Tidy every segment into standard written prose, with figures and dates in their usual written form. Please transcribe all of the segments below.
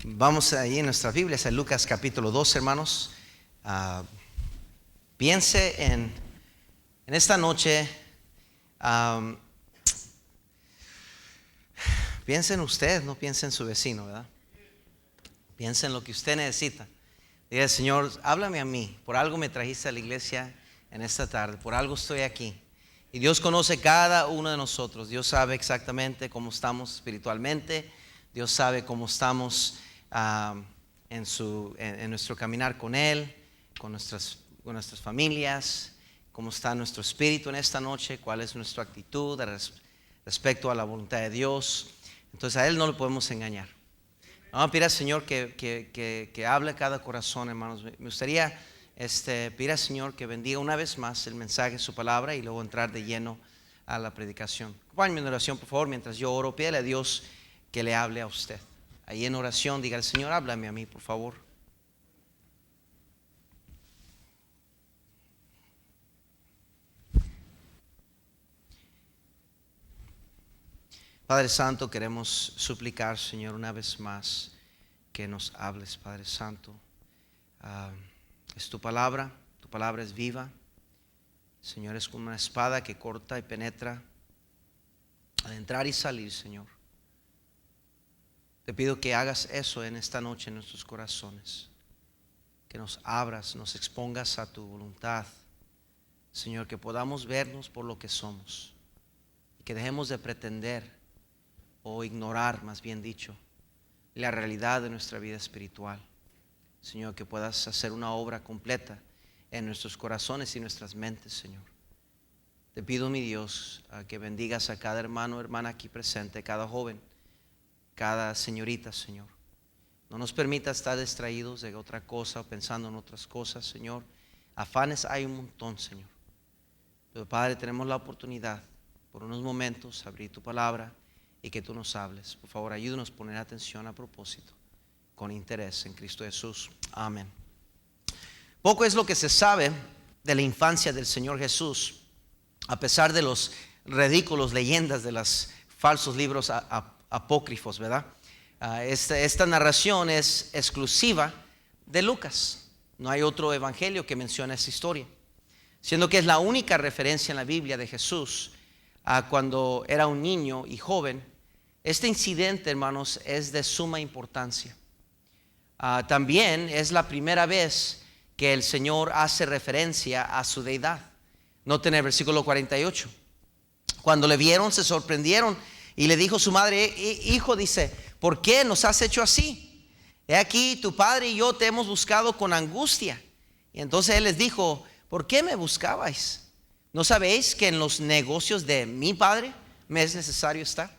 Vamos ahí en nuestras Biblias, en Lucas capítulo 2, hermanos. Piense en esta noche, piense en usted, no piense en su vecino, ¿verdad? Piense en lo que usted necesita. Diga: Señor, háblame a mí, por algo me trajiste a la iglesia en esta tarde, por algo estoy aquí. Y Dios conoce cada uno de nosotros. Dios sabe exactamente cómo estamos espiritualmente. Dios sabe cómo estamos en nuestro caminar con Él, con nuestras familias, cómo está nuestro espíritu en esta noche, cuál es nuestra actitud respecto a la voluntad de Dios. Entonces a Él no le podemos engañar. Vamos a pedir al Señor que hable a cada corazón, hermanos. Me gustaría pedir al Señor que bendiga una vez más el mensaje, su palabra, y luego entrar de lleno a la predicación. Acompáñenme en oración, por favor, mientras yo oro. Pídale a Dios que le hable a usted. Ahí en oración, diga al Señor: háblame a mí, por favor. Padre Santo, queremos suplicar, Señor, una vez más que nos hables, Padre Santo. Es tu palabra es viva, Señor, es como una espada que corta y penetra al entrar y salir, Señor. Te pido que hagas eso en esta noche en nuestros corazones, que nos abras, nos expongas a tu voluntad, Señor, que podamos vernos por lo que somos y que dejemos de pretender o ignorar, más bien dicho, la realidad de nuestra vida espiritual. Señor, que puedas hacer una obra completa en nuestros corazones y nuestras mentes, Señor. Te pido, mi Dios, que bendigas a cada hermano o hermana aquí presente, cada joven, cada señorita, Señor. No nos permita estar distraídos de otra cosa o pensando en otras cosas, Señor. Afanes hay un montón, Señor. Pero, Padre, tenemos la oportunidad por unos momentos abrir tu palabra y que tú nos hables. Por favor, ayúdanos a poner atención a propósito, con interés en Cristo Jesús. Amén. Poco es lo que se sabe de la infancia del Señor Jesús, a pesar de los ridículos leyendas de los falsos libros apócrifos, ¿verdad? Esta narración es exclusiva de Lucas. No hay otro evangelio que mencione esa historia, siendo que es la única referencia en la Biblia de Jesús cuando era un niño y joven. Este incidente, hermanos, es de suma importancia. También es la primera vez que el Señor hace referencia a su deidad. Noten el versículo 48. Cuando le vieron, se sorprendieron y le dijo su madre: hijo, dice, ¿por qué nos has hecho así? He aquí, tu padre y yo te hemos buscado con angustia. Y entonces él les dijo: ¿por qué me buscabais? ¿No sabéis que en los negocios de mi padre me es necesario estar?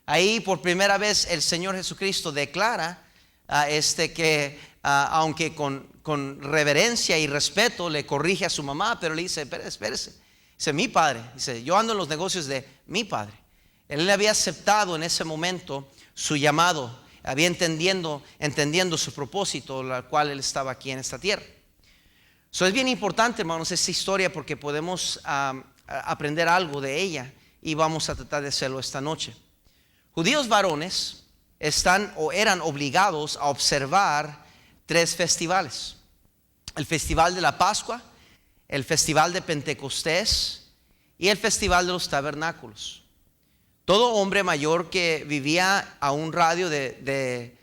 Ahí por primera vez el Señor Jesucristo declara que aunque con reverencia y respeto le corrige a su mamá, pero le dice: espérese. Dice: mi padre, dice, yo ando en los negocios de mi padre. Él había aceptado en ese momento su llamado, había entendiendo su propósito, la cual él estaba aquí en esta tierra. Es bien importante, hermanos, esta historia, porque podemos aprender algo de ella, y vamos a tratar de hacerlo esta noche. Judíos varones eran obligados a observar 3 festivales: el festival de la Pascua, el festival de Pentecostés y el festival de los tabernáculos. Todo hombre mayor que vivía a un radio de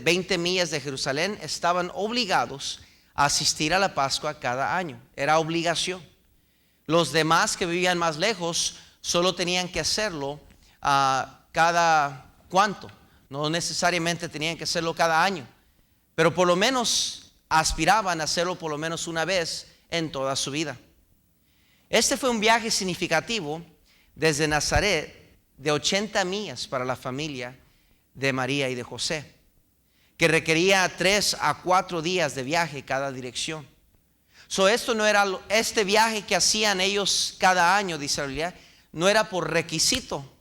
20 millas de Jerusalén estaban obligados a asistir a la Pascua cada año. Era obligación. Los demás que vivían más lejos solo tenían que hacerlo cada cuánto. No necesariamente tenían que hacerlo cada año, pero por lo menos aspiraban a hacerlo por lo menos una vez en toda su vida. Este fue un viaje significativo desde Nazaret de 80 millas para la familia de María y de José, que requería 3 a 4 días de viaje cada dirección. Esto no era este viaje que hacían ellos cada año, dice la Biblia, no era por requisito.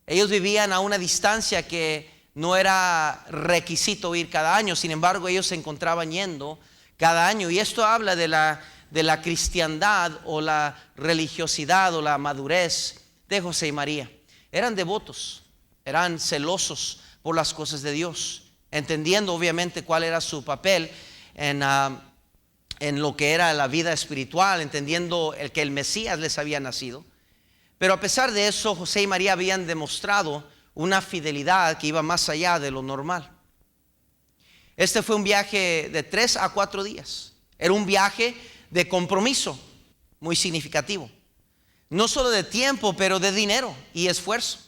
Ellos vivían a una distancia que no era requisito ir cada año. Sin embargo, ellos se encontraban yendo cada año. Y esto habla de la cristiandad o la religiosidad o la madurez de José y María. Eran devotos, eran celosos por las cosas de Dios, entendiendo obviamente cuál era su papel en lo que era la vida espiritual, entendiendo que el Mesías les había nacido. Pero a pesar de eso, José y María habían demostrado una fidelidad que iba más allá de lo normal. Este fue un viaje de 3 a 4 días. Era un viaje de compromiso muy significativo. No solo de tiempo, pero de dinero y esfuerzo.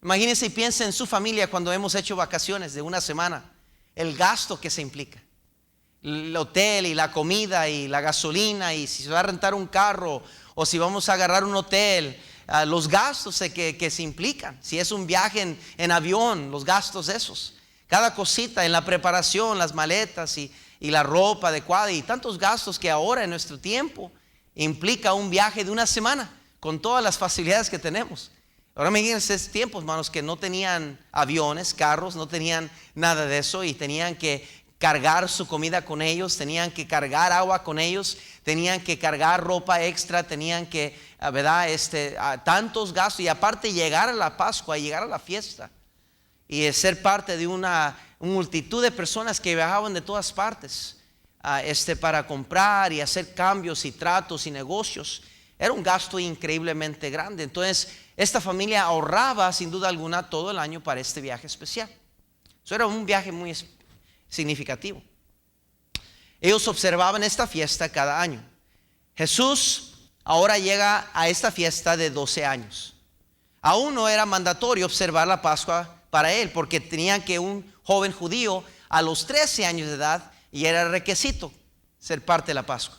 Imagínense y piensen en su familia cuando hemos hecho vacaciones de una semana. El gasto que se implica. El hotel y la comida y la gasolina, y si se va a rentar un carro o si vamos a agarrar un hotel, los gastos que se implican. Si es un viaje en avión, los gastos esos. Cada cosita en la preparación, las maletas y la ropa adecuada, y tantos gastos que ahora en nuestro tiempo implica un viaje de una semana con todas las facilidades que tenemos. Ahora imagínense esos tiempos, hermanos, que no tenían aviones, carros, no tenían nada de eso, y tenían que cargar su comida con ellos, tenían que cargar agua con ellos, tenían que cargar ropa extra, tenían que, ¿verdad? Tantos gastos, y aparte llegar a la Pascua, llegar a la fiesta y ser parte de una multitud de personas que viajaban de todas partes para comprar y hacer cambios y tratos y negocios. Era un gasto increíblemente grande. Entonces esta familia ahorraba sin duda alguna todo el año para este viaje especial. Eso era un viaje muy significativo. Ellos observaban esta fiesta cada año. Jesús ahora llega a esta fiesta de 12 años. Aún no era mandatorio observar la Pascua para él, porque tenían que un joven judío a los 13 años de edad, y era requisito ser parte de la Pascua.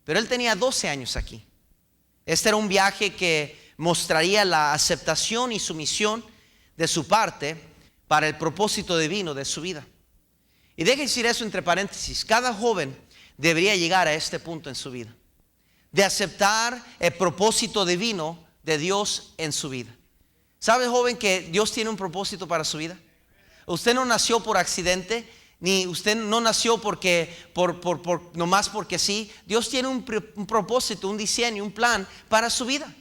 Pero él tenía 12 años aquí. Este era un viaje que mostraría la aceptación y sumisión de su parte para el propósito divino de su vida. Y deje decir eso entre paréntesis: cada joven debería llegar a este punto en su vida, de aceptar el propósito divino de Dios en su vida. ¿Sabe, joven, que Dios tiene un propósito para su vida? Usted no nació por accidente, ni usted no nació nomás porque sí. Dios tiene un propósito, un diseño, un plan para su vida.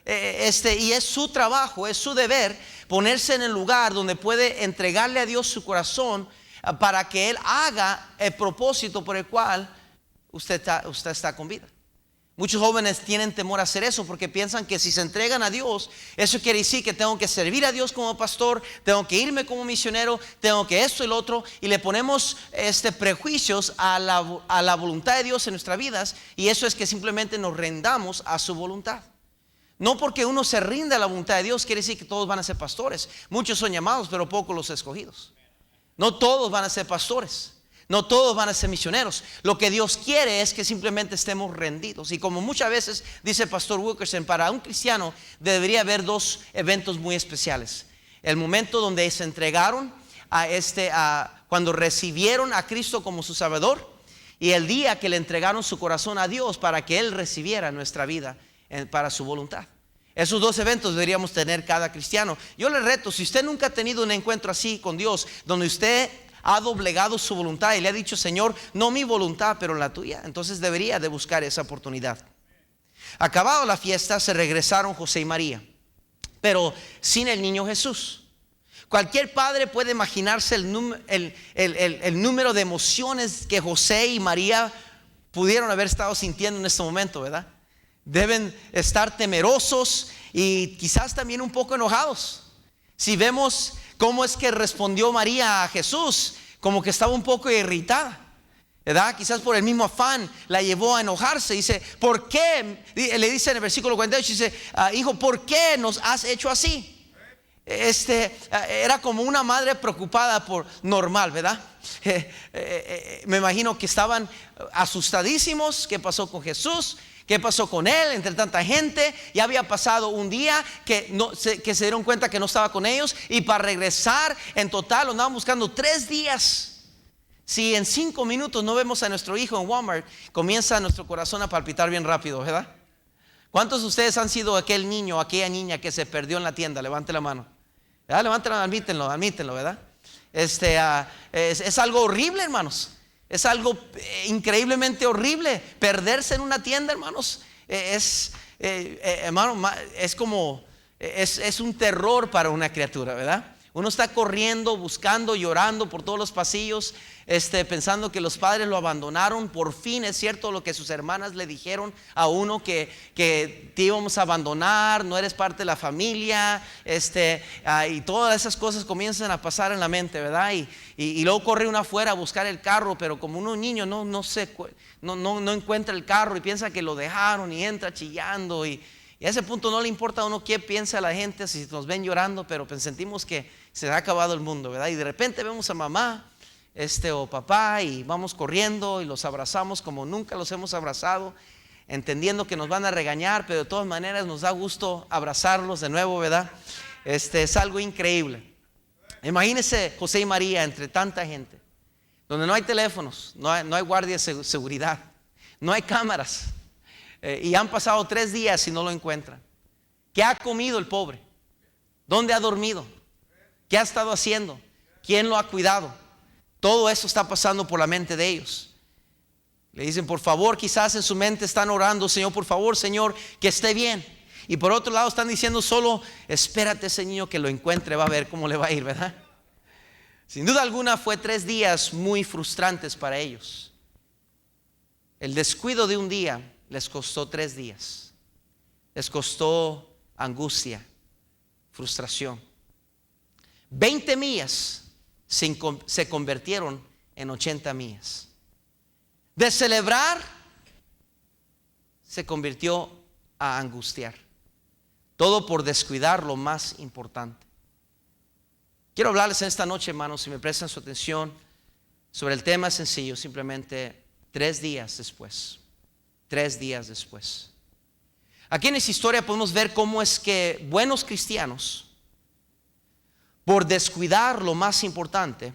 Y es su trabajo, es su deber ponerse en el lugar donde puede entregarle a Dios su corazón, para que Él haga el propósito por el cual usted está con vida. Muchos jóvenes tienen temor a hacer eso porque piensan que si se entregan a Dios, eso quiere decir que tengo que servir a Dios como pastor, tengo que irme como misionero, tengo que esto y lo otro, y le ponemos prejuicios a la voluntad de Dios en nuestras vidas, y eso es que simplemente nos rendamos a su voluntad. No porque uno se rinda a la voluntad de Dios quiere decir que todos van a ser pastores. Muchos son llamados, pero pocos los escogidos. No todos van a ser pastores. No todos van a ser misioneros. Lo que Dios quiere es que simplemente estemos rendidos. Y como muchas veces dice el pastor Wilkerson, para un cristiano debería haber 2 eventos muy especiales: el momento donde se entregaron cuando recibieron a Cristo como su Salvador, y el día que le entregaron su corazón a Dios para que Él recibiera nuestra vida para su voluntad. Esos 2 eventos deberíamos tener cada cristiano. Yo le reto, si usted nunca ha tenido un encuentro así con Dios, donde usted ha doblegado su voluntad y le ha dicho: Señor, no mi voluntad pero la tuya, entonces debería de buscar esa oportunidad. Acabado la fiesta, se regresaron José y María, pero sin el niño Jesús. Cualquier padre puede imaginarse el número de emociones que José y María pudieron haber estado sintiendo en este momento, ¿verdad? Deben estar temerosos y quizás también un poco enojados. Si vemos cómo es que respondió María a Jesús, como que estaba un poco irritada, ¿verdad? Quizás por el mismo afán la llevó a enojarse. Dice: ¿por qué? Le dice en el versículo 48, dice: hijo, ¿por qué nos has hecho así? Era como una madre preocupada por normal, ¿verdad? Me imagino que estaban asustadísimos. ¿Qué pasó con Jesús? ¿Qué pasó con él entre tanta gente? Ya había pasado un día que se dieron cuenta que no estaba con ellos, y para regresar en total andaban buscando 3 días. Si en 5 minutos no vemos a nuestro hijo en Walmart, comienza nuestro corazón a palpitar bien rápido, ¿verdad? ¿Cuántos de ustedes han sido aquel niño o aquella niña que se perdió en la tienda? Levante la mano. ¿Verdad? Levante la mano, admítenlo, ¿verdad? Es algo horrible, hermanos. Es algo increíblemente horrible perderse en una tienda, hermanos. Hermano, es un terror para una criatura, ¿verdad? Uno está corriendo, buscando, llorando por todos los pasillos, pensando que los padres lo abandonaron. Por fin es cierto lo que sus hermanas le dijeron a uno, que te íbamos a abandonar, no eres parte de la familia, y todas esas cosas comienzan a pasar en la mente, ¿verdad? Y luego corre uno afuera a buscar el carro, pero como un niño no encuentra el carro y piensa que lo dejaron y entra chillando, y a ese punto no le importa a uno qué piensa la gente, si nos ven llorando, pero sentimos que se ha acabado el mundo, ¿verdad? Y de repente vemos a mamá o papá y vamos corriendo y los abrazamos como nunca los hemos abrazado, entendiendo que nos van a regañar, pero de todas maneras nos da gusto abrazarlos de nuevo, ¿verdad? Es algo increíble. Imagínense José y María entre tanta gente, donde no hay teléfonos, no hay guardias de seguridad, no hay cámaras, y han pasado 3 días y no lo encuentran. ¿Qué ha comido el pobre? ¿Dónde ha dormido? ¿Qué ha estado haciendo? ¿Quién lo ha cuidado? Todo eso está pasando por la mente de ellos. Le dicen, por favor, quizás en su mente están orando, Señor, por favor, Señor, que esté bien. Y por otro lado están diciendo solo, espérate, Señor, que lo encuentre, va a ver cómo le va a ir, ¿verdad? Sin duda alguna fue 3 días muy frustrantes para ellos. El descuido de un día les costó 3 días. Les costó angustia, frustración. 20 millas se convirtieron en 80 millas. De celebrar se convirtió a angustiar. Todo por descuidar lo más importante. Quiero hablarles en esta noche, hermanos, si me prestan su atención, sobre el tema sencillo, simplemente 3 días después. 3 días después. Aquí en esta historia podemos ver cómo es que buenos cristianos, por descuidar lo más importante,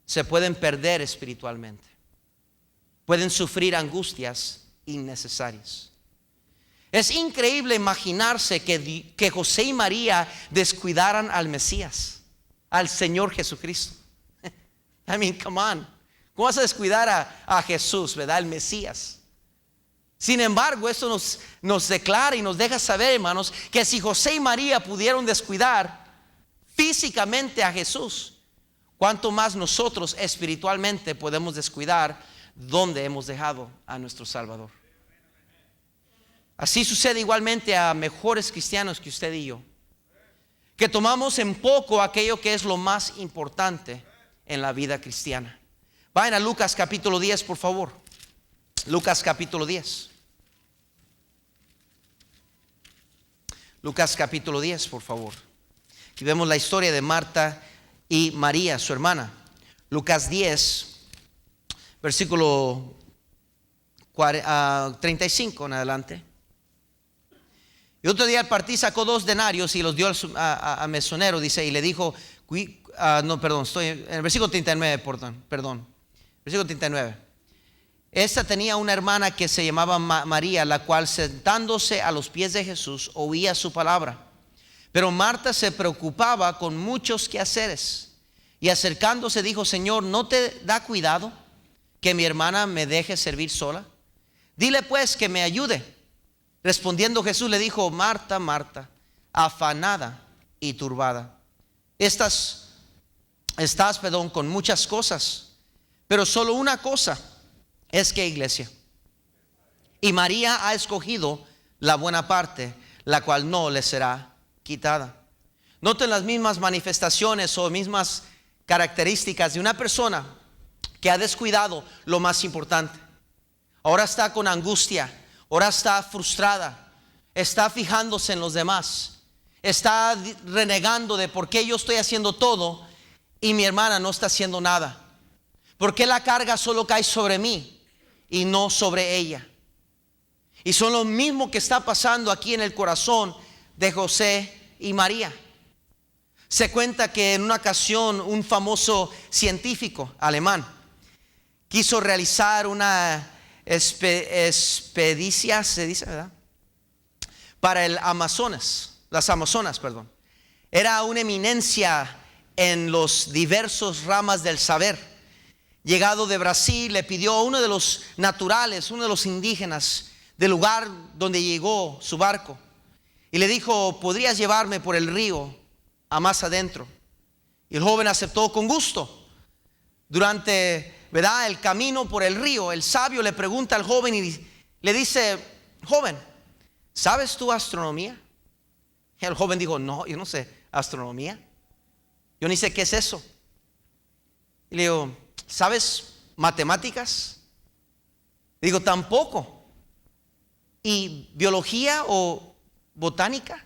se pueden perder espiritualmente. Pueden sufrir angustias innecesarias. Es increíble imaginarse que José y María descuidaran al Mesías, al Señor Jesucristo. I mean, come on. ¿Cómo vas a descuidar a Jesús, verdad? El Mesías. Sin embargo, esto nos declara y nos deja saber, hermanos, que si José y María pudieron descuidar físicamente a Jesús, cuánto más nosotros espiritualmente podemos descuidar donde hemos dejado a nuestro Salvador. Así sucede igualmente a mejores cristianos que usted y yo, que tomamos en poco aquello que es lo más importante en la vida cristiana. Vayan a Lucas capítulo 10, por favor. Lucas capítulo 10. Lucas capítulo 10, por favor. Aquí vemos la historia de Marta y María, su hermana. Lucas 10, versículo 35 en adelante. Y otro día al partir sacó 2 denarios y los dio al mesonero, dice, y le dijo, estoy en el versículo 39, perdón. Versículo 39. Esta tenía una hermana que se llamaba María, la cual sentándose a los pies de Jesús oía su palabra. Pero Marta se preocupaba con muchos quehaceres y acercándose dijo, Señor, ¿no te da cuidado que mi hermana me deje servir sola? Dile pues que me ayude. Respondiendo Jesús le dijo, Marta, Marta, afanada y turbada, estás con muchas cosas, pero solo una cosa es que, iglesia, y María ha escogido la buena parte, la cual no le será quitada. Noten las mismas manifestaciones o mismas características de una persona que ha descuidado lo más importante. Ahora está con angustia, ahora está frustrada, está fijándose en los demás, está renegando de por qué yo estoy haciendo todo y mi hermana no está haciendo nada. ¿Por qué la carga solo cae sobre mí y no sobre ella? Y son lo mismo que está pasando aquí en el corazón de José y María. Se cuenta que en una ocasión un famoso científico alemán quiso realizar una expedición, se dice, ¿verdad?, para el las Amazonas, perdón. Era una eminencia en los diversos ramas del saber. Llegado de Brasil, le pidió a uno de los naturales, uno de los indígenas del lugar donde llegó su barco, y le dijo, ¿podrías llevarme por el río a más adentro? Y el joven aceptó con gusto. Durante, ¿verdad?, el camino por el río, el sabio le pregunta al joven y le dice: joven, ¿sabes tú astronomía? Y el joven dijo: no, yo no sé astronomía. Yo ni sé qué es eso. Y le digo: ¿sabes matemáticas? Le digo: tampoco. ¿Y biología o botánica?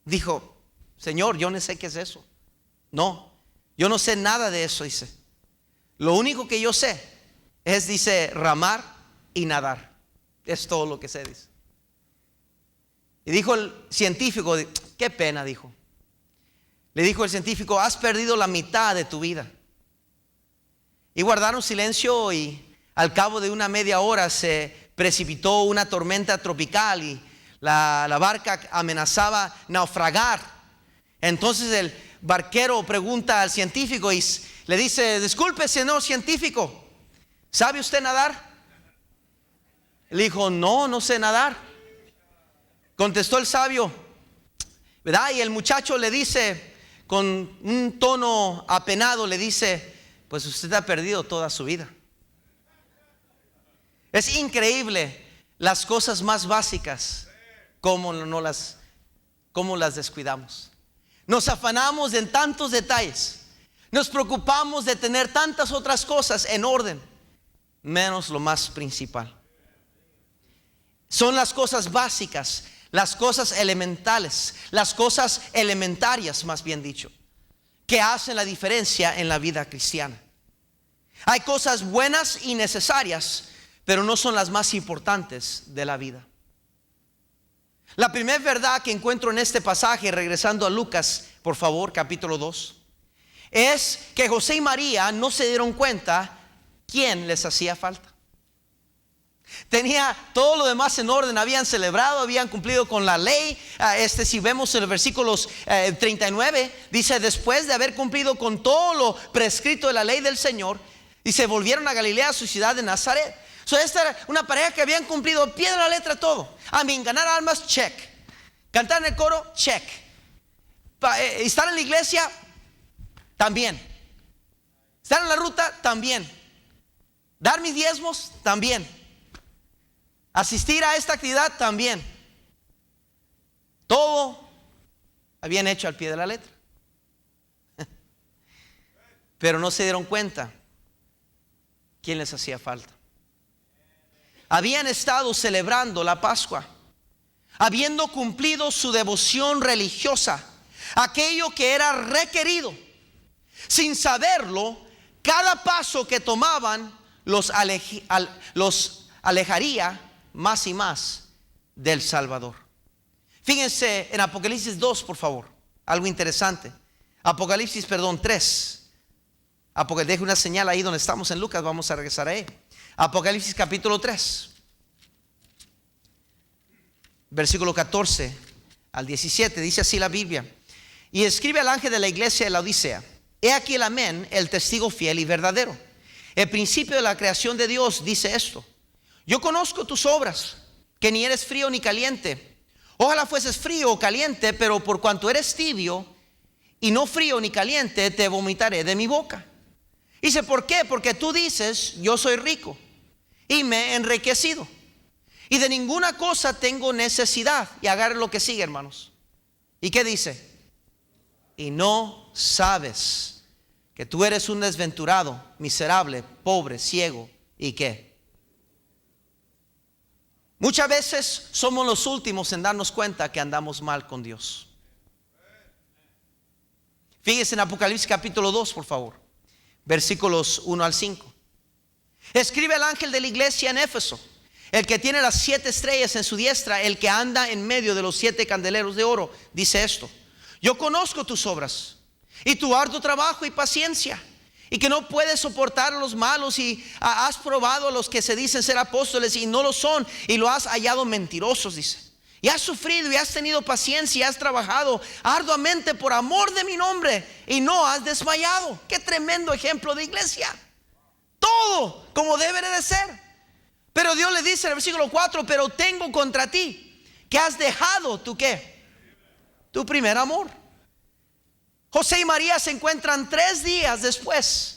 Dijo: Señor, yo no sé qué es eso. No, yo no sé nada de eso, dice. Lo único que yo sé es, dice, ramar y nadar. Es todo lo que sé, dice. Y dijo el científico: qué pena, dijo. Le dijo el científico: has perdido la mitad de tu vida. Y guardaron silencio, y al cabo de una media hora se precipitó una tormenta tropical y la barca amenazaba naufragar. Entonces el barquero pregunta al científico y le dice: disculpe, señor científico, ¿sabe usted nadar? Le dijo: no, no sé nadar. Contestó el sabio, ¿verdad? Y el muchacho le dice con un tono apenado, le dice: pues usted ha perdido toda su vida. Es increíble las cosas más básicas, cómo las descuidamos. Nos afanamos en tantos detalles, nos preocupamos de tener tantas otras cosas en orden, menos lo más principal. Son las cosas básicas, las cosas elementales, las cosas elementarias, más bien dicho, que hacen la diferencia en la vida cristiana. Hay cosas buenas y necesarias, pero no son las más importantes de la vida. La primera verdad que encuentro en este pasaje, regresando a Lucas, por favor, capítulo 2, es que José y María no se dieron cuenta quién les hacía falta. Tenía todo lo demás en orden, habían celebrado, habían cumplido con la ley. Si vemos en los versículos 39, dice: después de haber cumplido con todo lo prescrito de la ley del Señor, y se volvieron a Galilea, su ciudad de Nazaret. Esta era una pareja que habían cumplido al pie de la letra todo. Ganar almas, check. Cantar en el coro, check. Estar en la iglesia, también. Estar en la ruta, también. Dar mis diezmos, también. Asistir a esta actividad, también. Todo habían hecho al pie de la letra. Pero no se dieron cuenta quién les hacía falta. Habían estado celebrando la Pascua, habiendo cumplido su devoción religiosa, aquello que era requerido. Sin saberlo, cada paso que tomaban los alejaría más y más del Salvador. Fíjense en Apocalipsis 2, por favor, algo interesante. Apocalipsis, 3. Deje una señal ahí donde estamos en Lucas, vamos a regresar ahí. Apocalipsis capítulo 3, versículo 14 al 17, dice así la Biblia: y escribe al ángel de la iglesia de la Odisea: he aquí el amén, el testigo fiel y verdadero, el principio de la creación de Dios, dice esto: yo conozco tus obras, que ni eres frío ni caliente. Ojalá fueses frío o caliente, pero por cuanto eres tibio y no frío ni caliente, te vomitaré de mi boca. Dice: ¿por qué? Porque tú dices: yo soy rico y me he enriquecido, y de ninguna cosa tengo necesidad. Y agarre lo que sigue, hermanos. ¿Y qué dice? Y no sabes que tú eres un desventurado, miserable, pobre, ciego, ¿y qué? Muchas veces somos los últimos en darnos cuenta que andamos mal con Dios. Fíjese en Apocalipsis capítulo 2, por favor, versículos 1 al 5. Escribe al ángel de la iglesia en Éfeso, el que tiene las 7 estrellas en su diestra, el que anda en medio de los 7 candeleros de oro, dice esto: yo conozco tus obras y tu arduo trabajo y paciencia, y que no puedes soportar a los malos, y has probado a los que se dicen ser apóstoles y no lo son, y lo has hallado mentirosos, dice. Y has sufrido y has tenido paciencia y has trabajado arduamente por amor de mi nombre y no has desmayado. Qué tremendo ejemplo de iglesia. Todo como debe de ser. Pero Dios le dice en el versículo 4: pero tengo contra ti que has dejado tu ¿qué? Tu primer amor. José y María se encuentran 3 días después.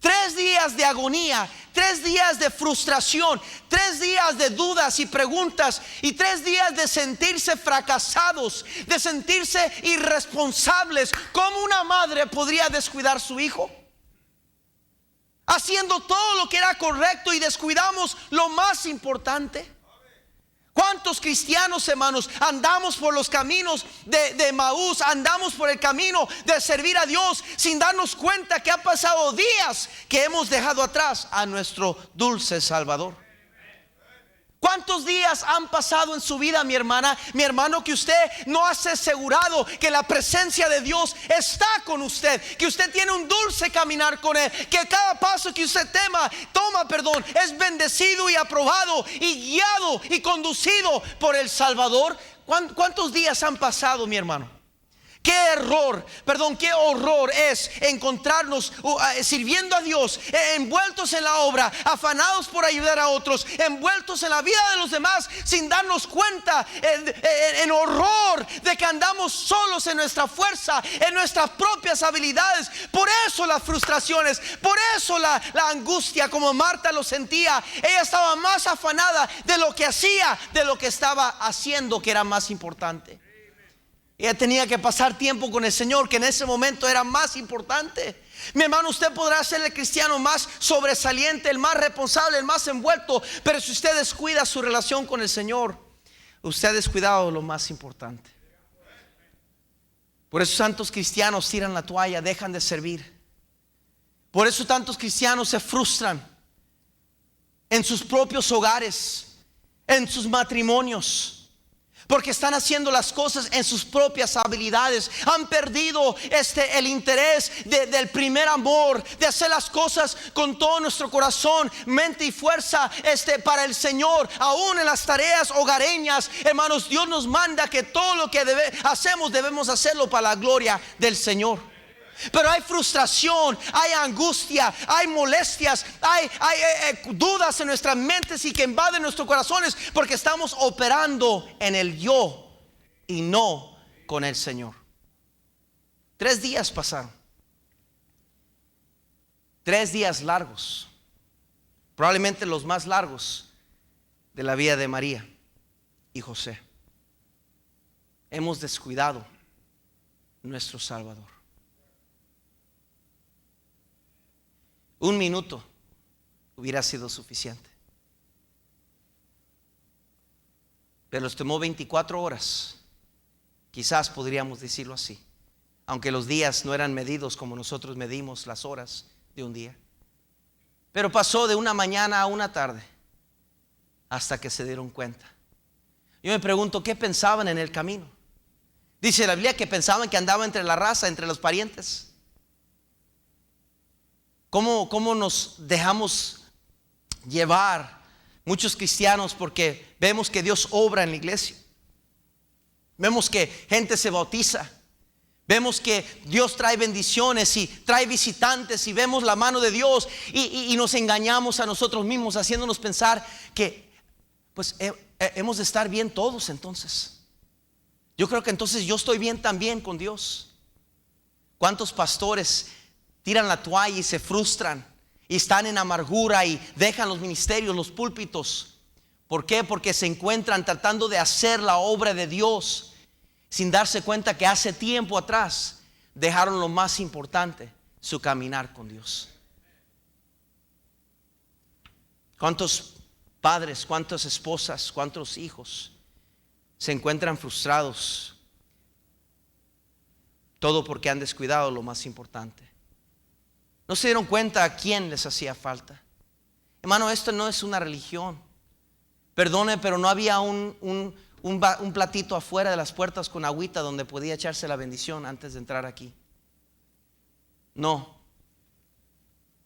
3 días de agonía, 3 días de frustración, 3 días de dudas y preguntas, y 3 días de sentirse fracasados, de sentirse irresponsables. ¿Cómo una madre podría descuidar a su hijo? Haciendo todo lo que era correcto y descuidamos lo más importante. ¿Cuántos cristianos, hermanos, andamos por los caminos de Maús, andamos por el camino de servir a Dios sin darnos cuenta que ha pasado días que hemos dejado atrás a nuestro dulce Salvador? ¿Cuántos días han pasado en su vida, mi hermana, mi hermano, que usted no ha asegurado que la presencia de Dios está con usted, que usted tiene un dulce caminar con Él, que cada paso que usted toma, es bendecido y aprobado y guiado y conducido por el Salvador? ¿Cuántos días han pasado, mi hermano? Qué horror es encontrarnos sirviendo a Dios, envueltos en la obra, afanados por ayudar a otros, envueltos en la vida de los demás, sin darnos cuenta en horror de que andamos solos en nuestra fuerza, en nuestras propias habilidades. Por eso las frustraciones, por eso la angustia, como Marta lo sentía. Ella estaba más afanada de lo que hacía, de lo que estaba haciendo, que era más importante. Ella tenía que pasar tiempo con el Señor, que en ese momento era más importante. Mi hermano, usted podrá ser el cristiano más sobresaliente, el más responsable, el más envuelto, pero si usted descuida su relación con el Señor, usted ha descuidado lo más importante. Por eso tantos cristianos tiran la toalla, dejan de servir. Por eso tantos cristianos se frustran en sus propios hogares, en sus matrimonios, porque están haciendo las cosas en sus propias habilidades. Han perdido el interés del primer amor, de hacer las cosas con todo nuestro corazón, mente y fuerza para el Señor. Aún en las tareas hogareñas, hermanos, Dios nos manda que todo lo que hacemos debemos hacerlo para la gloria del Señor. Pero hay frustración, hay angustia, hay molestias, hay dudas en nuestras mentes y que invaden nuestros corazones, porque estamos operando en el yo y no con el Señor. 3 días pasaron. 3 días largos, probablemente los más largos de la vida de María y José. Hemos descuidado nuestro Salvador. 1 minuto hubiera sido suficiente, pero les tomó 24 horas. Quizás podríamos decirlo así, aunque los días no eran medidos como nosotros medimos las horas de un día. Pero pasó de una mañana a una tarde hasta que se dieron cuenta. Yo me pregunto, ¿qué pensaban en el camino? Dice la Biblia que pensaban que andaba entre la raza, entre los parientes. ¿Cómo nos dejamos llevar muchos cristianos? Porque vemos que Dios obra en la iglesia, vemos que gente se bautiza, vemos que Dios trae bendiciones y trae visitantes, y vemos la mano de Dios, y nos engañamos a nosotros mismos, haciéndonos pensar que pues hemos de estar bien todos. Entonces yo creo que entonces yo estoy bien también con Dios. ¿Cuántos pastores tiran la toalla y se frustran y están en amargura y dejan los ministerios, los púlpitos? ¿Por qué? Porque se encuentran tratando de hacer la obra de Dios sin darse cuenta que hace tiempo atrás dejaron lo más importante, su caminar con Dios. ¿Cuántos padres, cuántas esposas, cuántos hijos se encuentran frustrados? Todo porque han descuidado lo más importante. No se dieron cuenta a quién les hacía falta. Hermano, esto no es una religión. Perdone, pero no había un platito afuera de las puertas con agüita donde podía echarse la bendición antes de entrar aquí. No.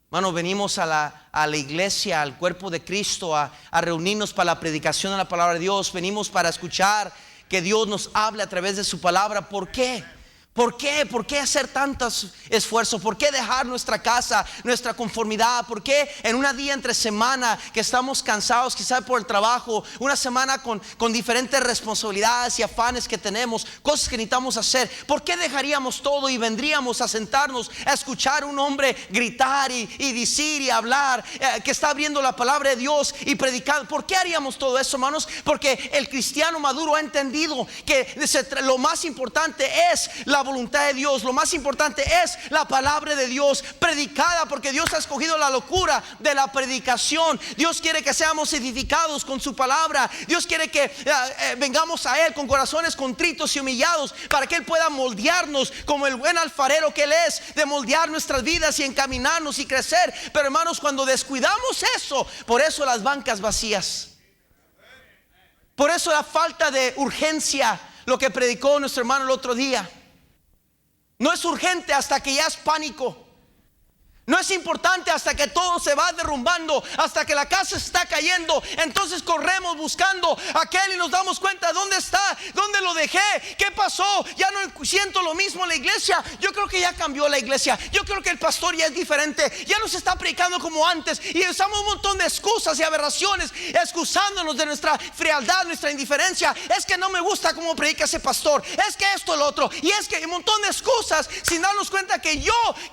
Hermano, venimos a la iglesia, al cuerpo de Cristo, a reunirnos para la predicación de la palabra de Dios. Venimos para escuchar que Dios nos hable a través de su palabra. ¿Por qué? ¿Por qué? ¿Por qué hacer tantos esfuerzos? ¿Por qué dejar nuestra casa, nuestra conformidad? ¿Por qué en una día entre semana que estamos cansados quizás por el trabajo, una semana con diferentes responsabilidades y afanes que tenemos, cosas que necesitamos hacer? ¿Por qué dejaríamos todo y vendríamos a sentarnos a escuchar a un hombre gritar y decir y hablar que está abriendo la palabra de Dios y predicar? ¿Por qué haríamos todo eso, hermanos? Porque el cristiano maduro ha entendido que lo más importante es la voluntad de Dios. Lo más importante es la palabra de Dios predicada, porque Dios ha escogido la locura de la predicación. Dios quiere que seamos edificados con su palabra. Dios quiere que vengamos a Él con corazones contritos y humillados, para que Él pueda moldearnos como el buen alfarero que Él es, de moldear nuestras vidas y encaminarnos y crecer. Pero hermanos, cuando descuidamos eso, por eso las bancas vacías, por eso la falta de urgencia, lo que predicó nuestro hermano el otro día. No es urgente hasta que ya es pánico. No es importante hasta que todo se va derrumbando, hasta que la casa está cayendo. Entonces corremos buscando a aquel y nos damos cuenta: ¿dónde está? ¿Dónde lo dejé? ¿Qué pasó? Ya no siento lo mismo en la iglesia. Yo creo que ya cambió la iglesia. Yo creo que el pastor ya es diferente. Ya no se está predicando como antes. Y usamos un montón de excusas y aberraciones, excusándonos de nuestra frialdad, nuestra indiferencia. Es que no me gusta cómo predica ese pastor. Es que esto, lo otro. Y es que un montón de excusas, sin darnos cuenta que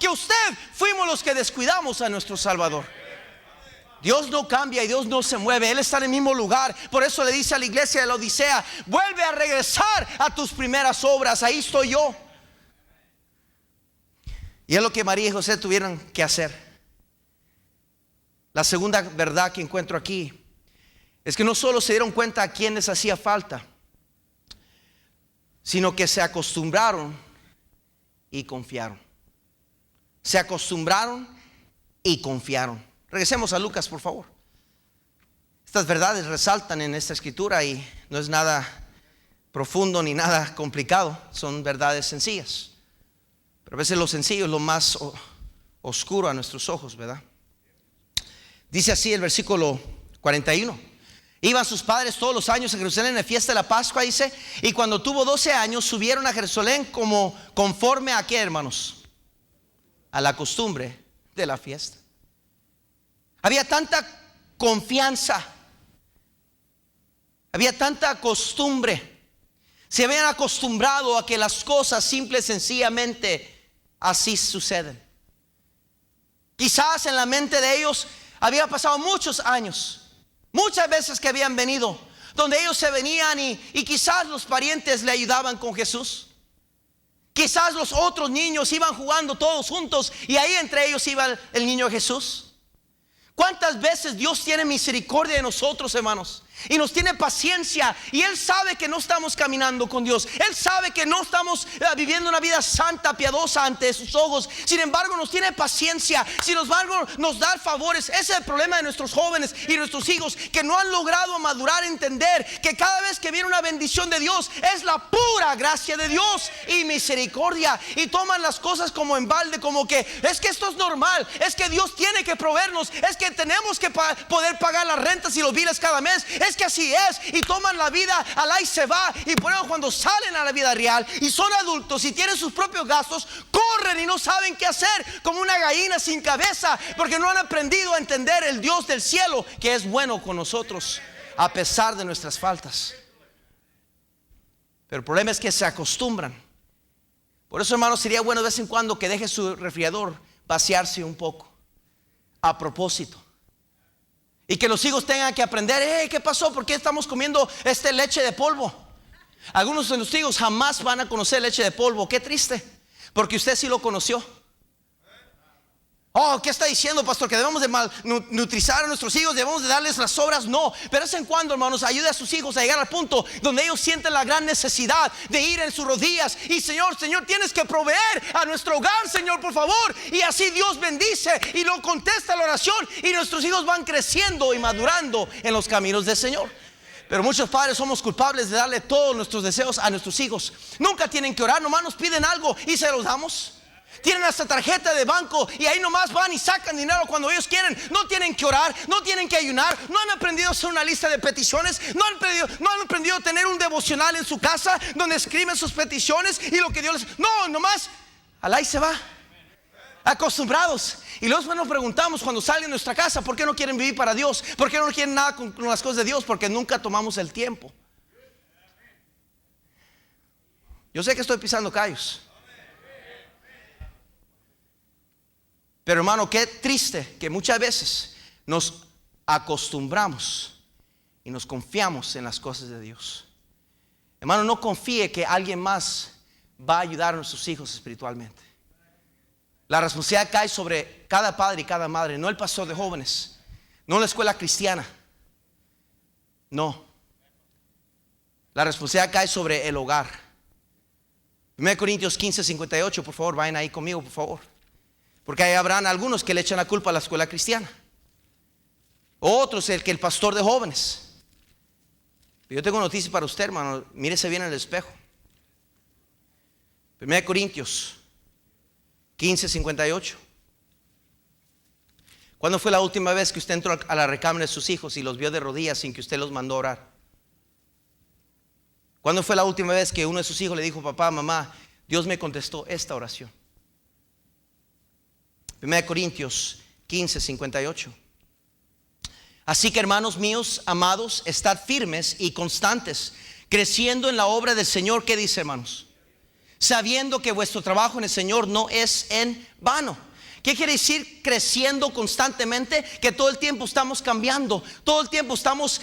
usted fuimos los que descuidamos a nuestro Salvador. Dios no cambia y Dios no se mueve. Él está en el mismo lugar. Por eso le dice a la iglesia de la Odisea: vuelve a regresar a tus primeras obras. Ahí estoy yo. Y es lo que María y José tuvieron que hacer. La segunda verdad que encuentro aquí es que no solo se dieron cuenta a quién les hacía falta, sino que se acostumbraron y confiaron. Se acostumbraron y confiaron. Regresemos a Lucas, por favor. Estas verdades resaltan en esta escritura y no es nada profundo ni nada complicado. Son verdades sencillas. Pero a veces lo sencillo es lo más oscuro a nuestros ojos, ¿verdad? Dice así el versículo 41. Iban sus padres todos los años a Jerusalén en la fiesta de la Pascua, dice, y cuando tuvo 12 años subieron a Jerusalén conforme a ¿qué, hermanos? A la costumbre de la fiesta. Había tanta confianza, había tanta costumbre. Se habían acostumbrado a que las cosas simple y sencillamente así suceden. Quizás en la mente de ellos había pasado muchos años, muchas veces que habían venido, donde ellos se venían y quizás los parientes le ayudaban con Jesús. Quizás los otros niños iban jugando todos juntos y ahí entre ellos iba el niño Jesús. ¿Cuántas veces Dios tiene misericordia de nosotros, hermanos? Y nos tiene paciencia, y Él sabe que no estamos caminando con Dios. Él sabe que no estamos viviendo una vida santa, piadosa ante sus ojos. Sin embargo, nos tiene paciencia. Sin embargo, nos da favores. Ese es el problema de nuestros jóvenes y nuestros hijos, que no han logrado madurar, entender que cada vez que viene una bendición de Dios es la pura gracia de Dios y misericordia, y toman las cosas como en balde, como que es que esto es normal, es que Dios tiene que proveernos, es que tenemos que poder pagar las rentas y los biles cada mes. Es que así es, y toman la vida al ahí se va. Y por eso cuando salen a la vida real y son adultos y tienen sus propios gastos, corren y no saben qué hacer, como una gallina sin cabeza, porque no han aprendido a entender el Dios del cielo, que es bueno con nosotros a pesar de nuestras faltas. Pero el problema es que se acostumbran. Por eso, hermanos, sería bueno de vez en cuando que deje su refrigerador vaciarse un poco, a propósito. Y que los hijos tengan que aprender: ¿qué pasó? ¿Por qué estamos comiendo leche de polvo? Algunos de los hijos jamás van a conocer leche de polvo. Qué triste, porque usted sí lo conoció. Oh, ¿qué está diciendo, pastor? Que debemos de malnutrizar a nuestros hijos, debemos de darles las sobras. No, pero de vez en cuando, hermanos, ayude a sus hijos a llegar al punto donde ellos sienten la gran necesidad de ir en sus rodillas y Señor, tienes que proveer a nuestro hogar, Señor, por favor. Y así Dios bendice y lo contesta la oración, y nuestros hijos van creciendo y madurando en los caminos del Señor. Pero muchos padres somos culpables de darle todos nuestros deseos a nuestros hijos. Nunca tienen que orar, nomás nos piden algo y se los damos. Tienen hasta tarjeta de banco y ahí nomás van y sacan dinero cuando ellos quieren. No tienen que orar, no tienen que ayunar. No han aprendido a hacer una lista de peticiones. No han aprendido a tener un devocional en su casa donde escriben sus peticiones y lo que Dios les... No, nomás al ahí se va. Acostumbrados. Y luego nos preguntamos cuando salen de nuestra casa, ¿por qué no quieren vivir para Dios? ¿Por qué no quieren nada con las cosas de Dios? Porque nunca tomamos el tiempo. Yo sé que estoy pisando callos, pero hermano, qué triste que muchas veces nos acostumbramos y nos confiamos en las cosas de Dios. Hermano, no confíe que alguien más va a ayudar a nuestros hijos espiritualmente. La responsabilidad cae sobre cada padre y cada madre, no el pastor de jóvenes, no la escuela cristiana. No. La responsabilidad cae sobre el hogar. 1 Corintios 15:58, por favor, vayan ahí conmigo, por favor. Porque ahí habrán algunos que le echan la culpa a la escuela cristiana, otros el pastor de jóvenes. Yo tengo noticias para usted, hermano. Mírese bien en el espejo. 1 Corintios 15:58. ¿Cuándo fue la última vez que usted entró a la recámara de sus hijos y los vio de rodillas sin que usted los mandó a orar? ¿Cuándo fue la última vez que uno de sus hijos le dijo: papá, mamá, Dios me contestó esta oración? 1 Corintios 15:58. Así que, hermanos míos, amados, estad firmes y constantes, creciendo en la obra del Señor. ¿Qué dice, hermanos? Sabiendo que vuestro trabajo en el Señor no es en vano. ¿Qué quiere decir creciendo constantemente? Que todo el tiempo estamos cambiando, todo el tiempo estamos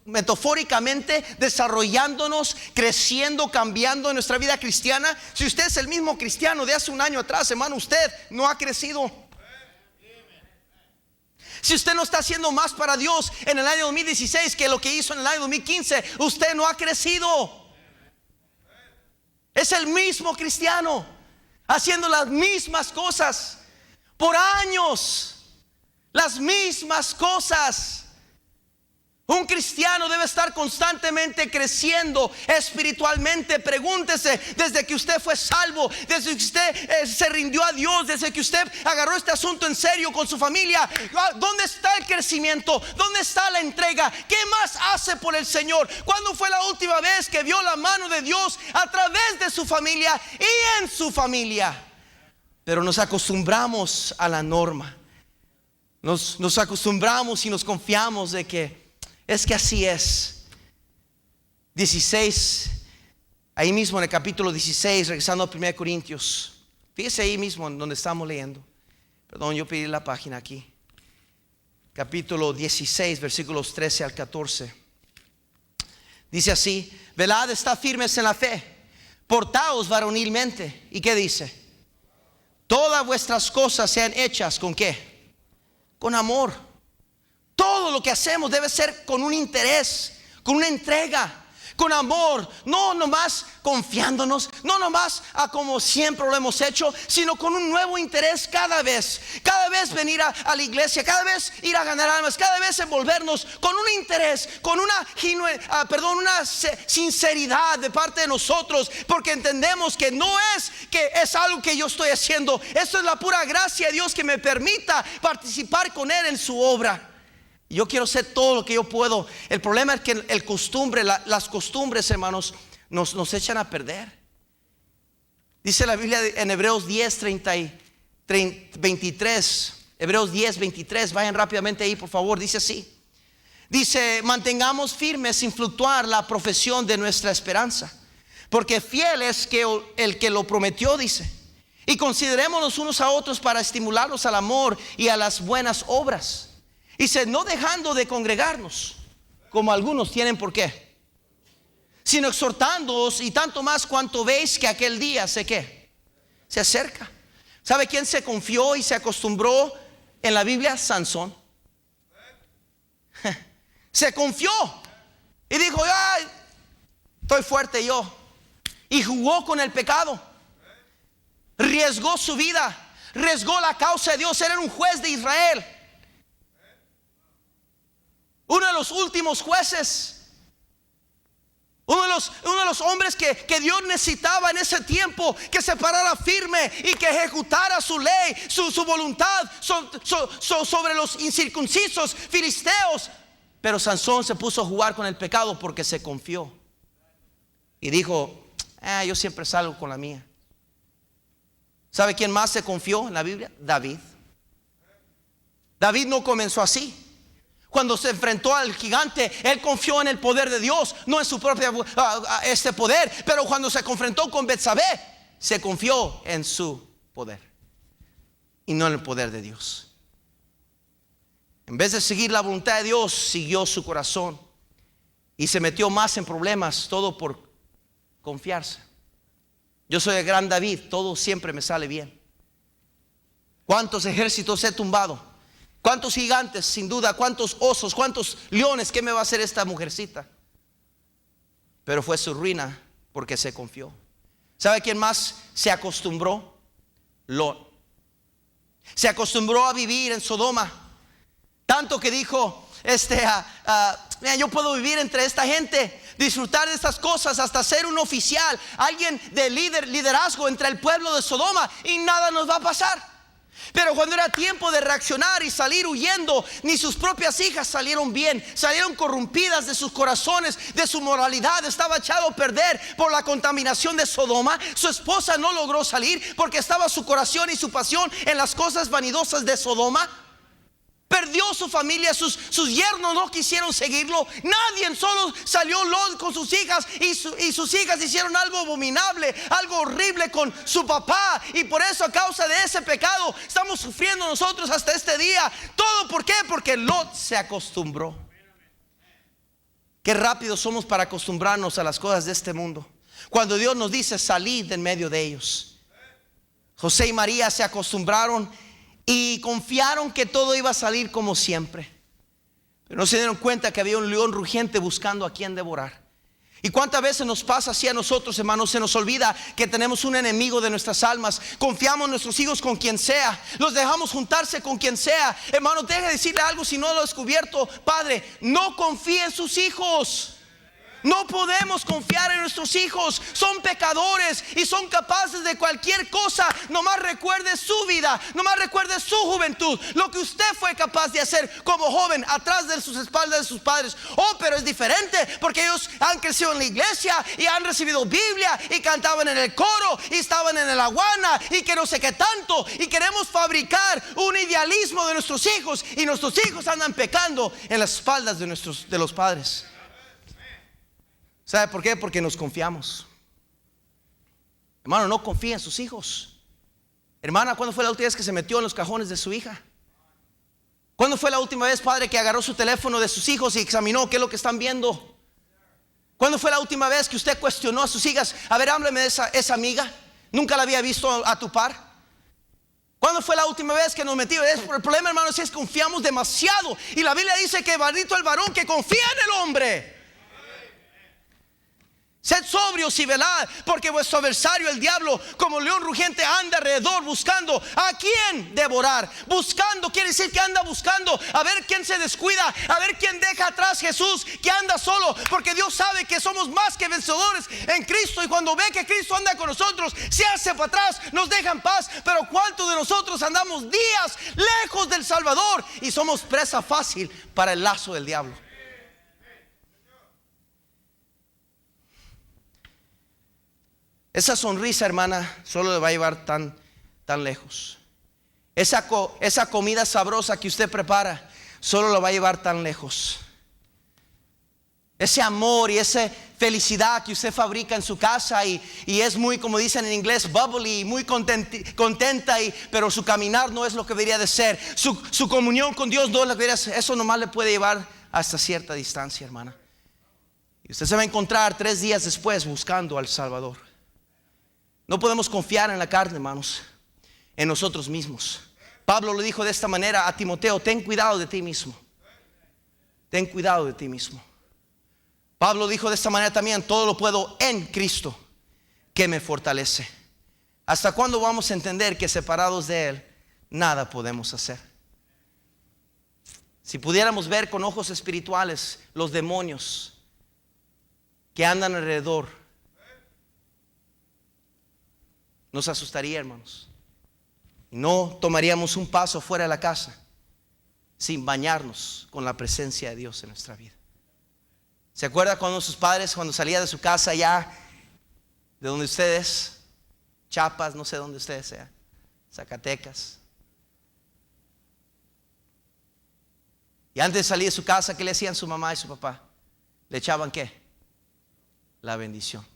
metafóricamente desarrollándonos, creciendo, cambiando en nuestra vida cristiana. Si usted es el mismo cristiano de hace un año atrás, hermano, usted no ha crecido. Si usted no está haciendo más para Dios en el año 2016 que lo que hizo en el año 2015, usted no ha crecido. Es el mismo cristiano haciendo las mismas cosas por años, las mismas cosas. Un cristiano debe estar constantemente creciendo espiritualmente. Pregúntese, desde que usted fue salvo, desde que usted se rindió a Dios, desde que usted agarró este asunto en serio con su familia, ¿dónde está el crecimiento? ¿Dónde está la entrega? ¿Qué más hace por el Señor? ¿Cuándo fue la última vez que vio la mano de Dios a través de su familia y en su familia? Pero nos acostumbramos a la norma. Nos acostumbramos y nos confiamos de que es que así es. 16, ahí mismo en el capítulo 16, regresando a 1 Corintios. Fíjese ahí mismo en donde estamos leyendo. Perdón, yo pedí la página aquí. Capítulo 16, versículos 13 al 14. Dice así: velad, estad firmes en la fe, portaos varonilmente. ¿Y qué dice? Todas vuestras cosas sean hechas ¿con qué? Con amor. Todo lo que hacemos debe ser con un interés, con una entrega, con amor. No nomás confiándonos, no nomás a como siempre lo hemos hecho, sino con un nuevo interés cada vez. Cada vez venir a la iglesia, cada vez ir a ganar almas, cada vez envolvernos con un interés, con una sinceridad de parte de nosotros, porque entendemos que no es que es algo que yo estoy haciendo. Esto es la pura gracia de Dios que me permita participar con Él en su obra. Yo quiero hacer todo lo que yo puedo. El problema es que las costumbres, hermanos, nos echan a perder. Dice la Biblia en Hebreos 10, 23. Hebreos 10, 23. Vayan rápidamente ahí, por favor. Dice así. Dice: mantengamos firmes sin fluctuar la profesión de nuestra esperanza, porque fiel es el que lo prometió, dice. Y considerémonos unos a otros para estimularnos al amor y a las buenas obras. Dice: no dejando de congregarnos, como algunos tienen por qué, sino exhortándoos, y tanto más cuanto veis que aquel día se acerca. ¿Sabe quién se confió y se acostumbró en la Biblia? Sansón. Se confió y dijo: ay, estoy fuerte yo. Y jugó con el pecado, riesgó su vida, riesgó la causa de Dios. Era un juez de Israel, uno de los últimos jueces, Uno de los hombres que Dios necesitaba en ese tiempo, que se parara firme y que ejecutara su ley, su voluntad sobre los incircuncisos filisteos. Pero Sansón se puso a jugar con el pecado porque se confió y dijo: yo siempre salgo con la mía. ¿Sabe quién más se confió en la Biblia? David. David no comenzó así. Cuando se enfrentó al gigante, él confió en el poder de Dios, no en su propio poder. Pero cuando se confrontó con Betsabé, se confió en su poder y no en el poder de Dios. En vez de seguir la voluntad de Dios, siguió su corazón y se metió más en problemas, todo por confiarse. Yo soy el gran David, todo siempre me sale bien. ¿Cuántos ejércitos he tumbado? ¿Cuántos gigantes? Sin duda. ¿Cuántos osos? ¿Cuántos leones? ¿Qué me va a hacer esta mujercita? Pero fue su ruina porque se confió. ¿Sabe quién más se acostumbró? Lot. Se acostumbró a vivir en Sodoma, tanto que dijo: yo puedo vivir entre esta gente, disfrutar de estas cosas, hasta ser un oficial, alguien de liderazgo entre el pueblo de Sodoma, y nada nos va a pasar. Pero cuando era tiempo de reaccionar y salir huyendo, ni sus propias hijas salieron bien. Salieron corrompidas de sus corazones, de su moralidad. Estaba echado a perder por la contaminación de Sodoma. Su esposa no logró salir porque estaba su corazón y su pasión en las cosas vanidosas de Sodoma. Perdió su familia, sus yernos no quisieron seguirlo. Nadie, solo salió Lot con sus hijas, y sus hijas hicieron algo abominable, algo horrible con su papá. Y por eso, a causa de ese pecado, estamos sufriendo nosotros hasta este día. ¿Todo por qué? Porque Lot se acostumbró. Qué rápido somos para acostumbrarnos a las cosas de este mundo, cuando Dios nos dice: salid en medio de ellos. José y María se acostumbraron y confiaron que todo iba a salir como siempre, pero no se dieron cuenta que había un león rugiente buscando a quien devorar. ¿Y cuántas veces nos pasa así a nosotros, hermanos? Se nos olvida que tenemos un enemigo de nuestras almas. Confiamos en nuestros hijos con quien sea, los dejamos juntarse con quien sea. Hermano, deje de decirle algo si no lo ha descubierto. Padre, no confíe en sus hijos. No podemos confiar en nuestros hijos. Son pecadores y son capaces de cualquier cosa. Nomás recuerde su vida, nomás recuerde su juventud, lo que usted fue capaz de hacer como joven atrás de sus espaldas de sus padres. Pero es diferente, porque ellos han crecido en la iglesia y han recibido Biblia y cantaban en el coro y estaban en el aguana y que no sé qué tanto. Y queremos fabricar un idealismo de nuestros hijos, y nuestros hijos andan pecando en las espaldas de los padres. ¿Sabe por qué? Porque nos confiamos. Hermano, no confía en sus hijos. Hermana, ¿cuándo fue la última vez que se metió en los cajones de su hija? ¿Cuándo fue la última vez, padre, que agarró su teléfono de sus hijos y examinó qué es lo que están viendo? ¿Cuándo fue la última vez que usted cuestionó a sus hijas? A ver, háblame de esa amiga. Nunca la había visto a tu par. ¿Cuándo fue la última vez que nos metimos? El problema, hermano, es que confiamos demasiado. Y la Biblia dice que bendito el varón que confía en el hombre. Sed sobrios y velad, porque vuestro adversario el diablo, como león rugiente, anda alrededor buscando a quién devorar. Buscando quiere decir que anda buscando a ver quién se descuida, a ver quién deja atrás Jesús, que anda solo, porque Dios sabe que somos más que vencedores en Cristo. Y cuando ve que Cristo anda con nosotros, se hace para atrás, nos deja en paz. Pero ¿cuántos de nosotros andamos días lejos del Salvador y somos presa fácil para el lazo del diablo? Esa sonrisa, hermana, solo le va a llevar tan lejos. Esa comida sabrosa que usted prepara solo lo va a llevar tan lejos. Ese amor y esa felicidad que usted fabrica en su casa y es muy, como dicen en inglés, bubbly, muy contenta, pero su caminar no es lo que debería de ser. Su comunión con Dios no es lo que debería ser. Eso nomás le puede llevar hasta cierta distancia, hermana. Y usted se va a encontrar 3 días después buscando al Salvador. No podemos confiar en la carne, hermanos, en nosotros mismos. Pablo le dijo de esta manera a Timoteo: ten cuidado de ti mismo. Ten cuidado de ti mismo. Pablo dijo de esta manera también: todo lo puedo en Cristo que me fortalece. ¿Hasta cuándo vamos a entender que separados de Él nada podemos hacer? Si pudiéramos ver con ojos espirituales los demonios que andan alrededor, nos asustaría, hermanos. Y no tomaríamos un paso fuera de la casa sin bañarnos con la presencia de Dios en nuestra vida. ¿Se acuerda cuando sus padres, cuando salía de su casa ya de donde ustedes, Chiapas, no sé dónde ustedes sean, Zacatecas, y antes de salir de su casa, ¿qué le hacían su mamá y su papá? ¿Le echaban qué? La bendición.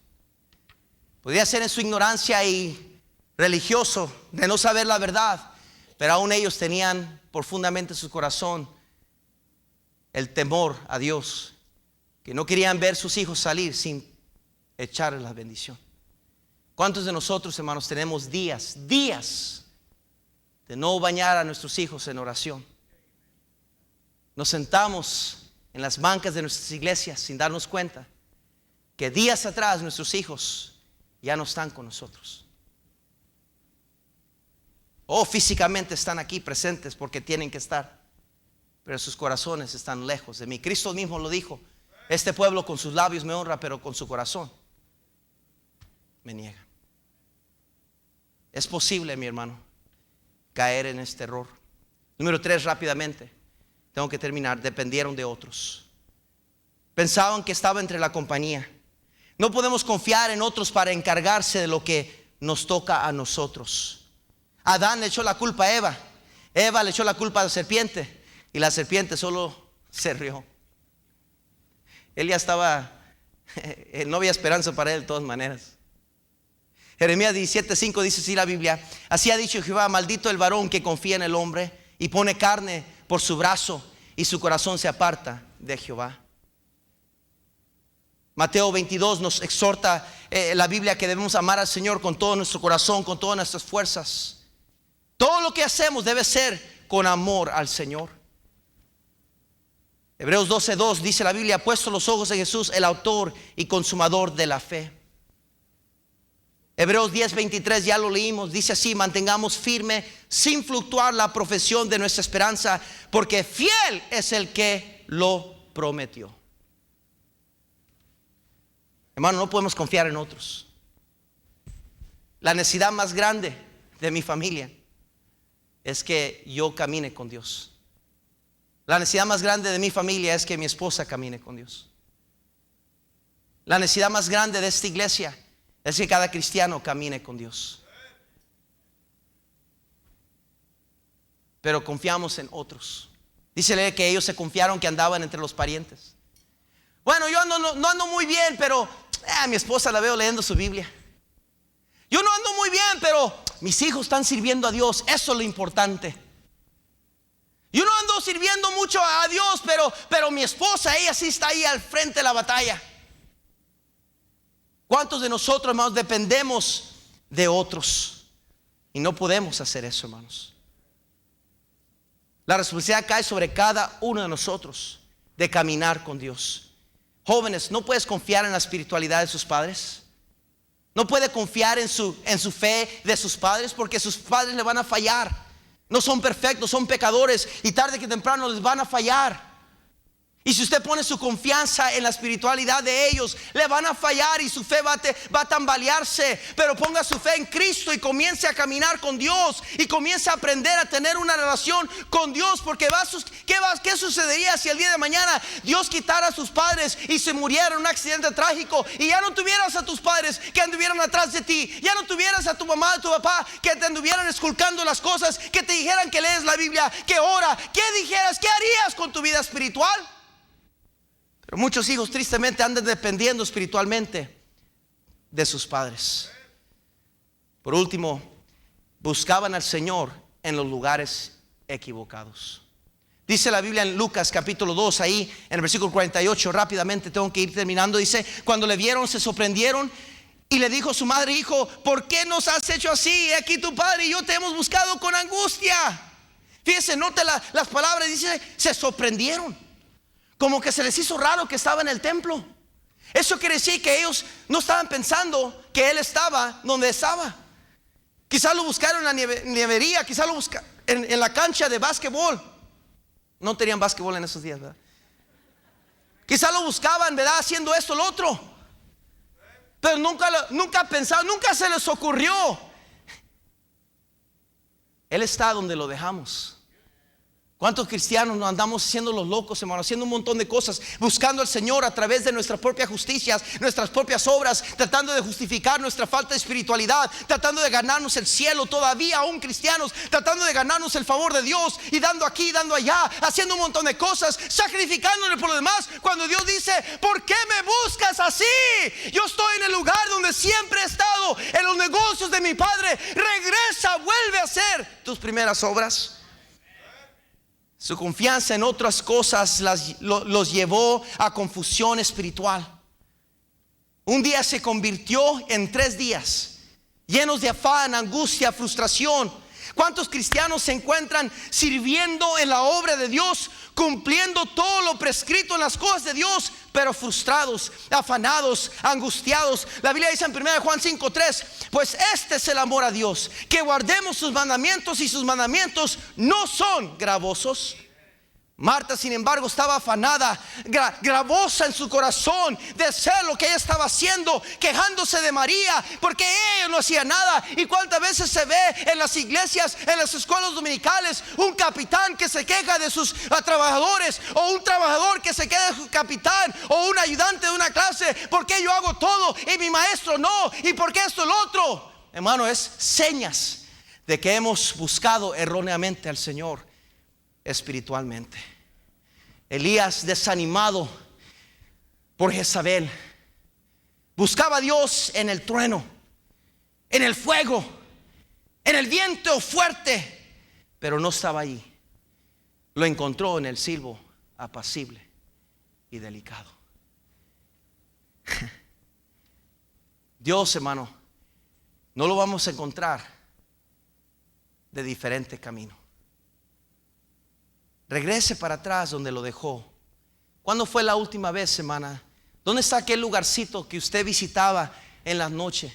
Podría ser en su ignorancia y religioso de no saber la verdad, pero aún ellos tenían profundamente en su corazón el temor a Dios, que no querían ver sus hijos salir sin echarles la bendición. ¿Cuántos de nosotros, hermanos, tenemos días de no bañar a nuestros hijos en oración? Nos sentamos en las bancas de nuestras iglesias sin darnos cuenta que días atrás nuestros hijos ya no están con nosotros. O físicamente están aquí presentes porque tienen que estar, pero sus corazones están lejos de mí. Cristo mismo lo dijo: este pueblo con sus labios me honra, pero con su corazón me niega. Es posible, mi hermano, caer en este error. Número 3, rápidamente, tengo que terminar. Dependieron de otros. Pensaban que estaba entre la compañía. No podemos confiar en otros para encargarse de lo que nos toca a nosotros. Adán le echó la culpa a Eva. Eva le echó la culpa a la serpiente, y la serpiente solo se rió. Él ya estaba, no había esperanza para él de todas maneras. Jeremías 17:5 dice así la Biblia: así ha dicho Jehová, maldito el varón que confía en el hombre y pone carne por su brazo, y su corazón se aparta de Jehová. Mateo 22 nos exhorta la Biblia que debemos amar al Señor con todo nuestro corazón, con todas nuestras fuerzas. Todo lo que hacemos debe ser con amor al Señor. Hebreos 12:2 dice la Biblia: puesto los ojos en Jesús, el autor y consumador de la fe. Hebreos 10:23 ya lo leímos, dice así: mantengamos firme sin fluctuar la profesión de nuestra esperanza, porque fiel es el que lo prometió. Hermano, no podemos confiar en otros. La necesidad más grande de mi familia es que yo camine con Dios. La necesidad más grande de mi familia es que mi esposa camine con Dios. La necesidad más grande de esta iglesia es que cada cristiano camine con Dios. Pero confiamos en otros. Dícele que ellos se confiaron que andaban entre los parientes. Bueno, yo no ando muy bien, pero a mi esposa la veo leyendo su Biblia. Yo no ando muy bien, pero mis hijos están sirviendo a Dios. Eso es lo importante. Yo no ando sirviendo mucho a Dios, pero mi esposa, ella sí está ahí al frente de la batalla. ¿Cuántos de nosotros, hermanos, dependemos de otros? Y no podemos hacer eso, hermanos. La responsabilidad cae sobre cada uno de nosotros de caminar con Dios. Jóvenes, ¿no puedes confiar en la espiritualidad de sus padres? No puede confiar en su fe de sus padres, porque sus padres le van a fallar. No son perfectos, son pecadores, y tarde que temprano les van a fallar. Y si usted pone su confianza en la espiritualidad de ellos, le van a fallar y su fe va a tambalearse. Pero ponga su fe en Cristo y comience a caminar con Dios, y comience a aprender a tener una relación con Dios. Porque ¿qué sucedería si el día de mañana Dios quitara a sus padres y se muriera en un accidente trágico, y ya no tuvieras a tus padres que anduvieran atrás de ti, ya no tuvieras a tu mamá, a tu papá que te anduvieran esculcando las cosas, que te dijeran que lees la Biblia, que ora, qué dijeras, qué harías con tu vida espiritual? Pero muchos hijos tristemente andan dependiendo espiritualmente de sus padres. Por último, buscaban al Señor en los lugares equivocados. Dice la Biblia en Lucas capítulo 2, ahí en el versículo 48, rápidamente tengo que ir terminando. Dice: cuando le vieron se sorprendieron, y le dijo su madre: hijo, ¿por qué nos has hecho así? Aquí tu padre y yo te hemos buscado con angustia. Fíjese, note las palabras, dice: se sorprendieron. Como que se les hizo raro que estaba en el templo. Eso quiere decir que ellos no estaban pensando que él estaba donde estaba. Quizás lo buscaron en la nevería, quizás lo buscaron en la cancha de básquetbol. No tenían básquetbol en esos días, ¿verdad? Quizás lo buscaban, ¿verdad?, haciendo esto o lo otro. Pero nunca pensaron, nunca se les ocurrió. Él está donde lo dejamos. ¿Cuántos cristianos nos andamos haciendo los locos, hermano? Haciendo un montón de cosas, buscando al Señor a través de nuestras propias justicias, nuestras propias obras, tratando de justificar nuestra falta de espiritualidad, tratando de ganarnos el cielo, todavía aún cristianos, tratando de ganarnos el favor de Dios, y dando aquí, dando allá, haciendo un montón de cosas, sacrificándole por lo demás, cuando Dios dice: ¿por qué me buscas así? Yo estoy en el lugar donde siempre he estado, en los negocios de mi Padre. Regresa, vuelve a hacer tus primeras obras. Su confianza en otras cosas los llevó a confusión espiritual. Un día se convirtió en 3 días llenos de afán, angustia, frustración. ¿Cuántos cristianos se encuentran sirviendo en la obra de Dios, cumpliendo todo lo prescrito en las cosas de Dios, pero frustrados, afanados, angustiados? La Biblia dice en 1 Juan 5:3: pues este es el amor a Dios, que guardemos sus mandamientos, y sus mandamientos no son gravosos. Marta, sin embargo, estaba afanada, gravosa en su corazón de hacer lo que ella estaba haciendo, quejándose de María porque ella no hacía nada. Y cuántas veces se ve en las iglesias, en las escuelas dominicales, un capitán que se queja de sus trabajadores, o un trabajador que se queja de su capitán, o un ayudante de una clase: ¿por qué yo hago todo y mi maestro no? ¿Y por qué esto y lo otro? Hermano, es señas de que hemos buscado erróneamente al Señor espiritualmente. Elías, desanimado por Jezabel, buscaba a Dios en el trueno, en el fuego, en el viento fuerte, pero no estaba allí. Lo encontró en el silbo apacible y delicado. Dios, hermano, no lo vamos a encontrar de diferente camino. Regrese para atrás donde lo dejó. ¿Cuándo fue la última vez, hermana? ¿Dónde está aquel lugarcito que usted visitaba en las noches,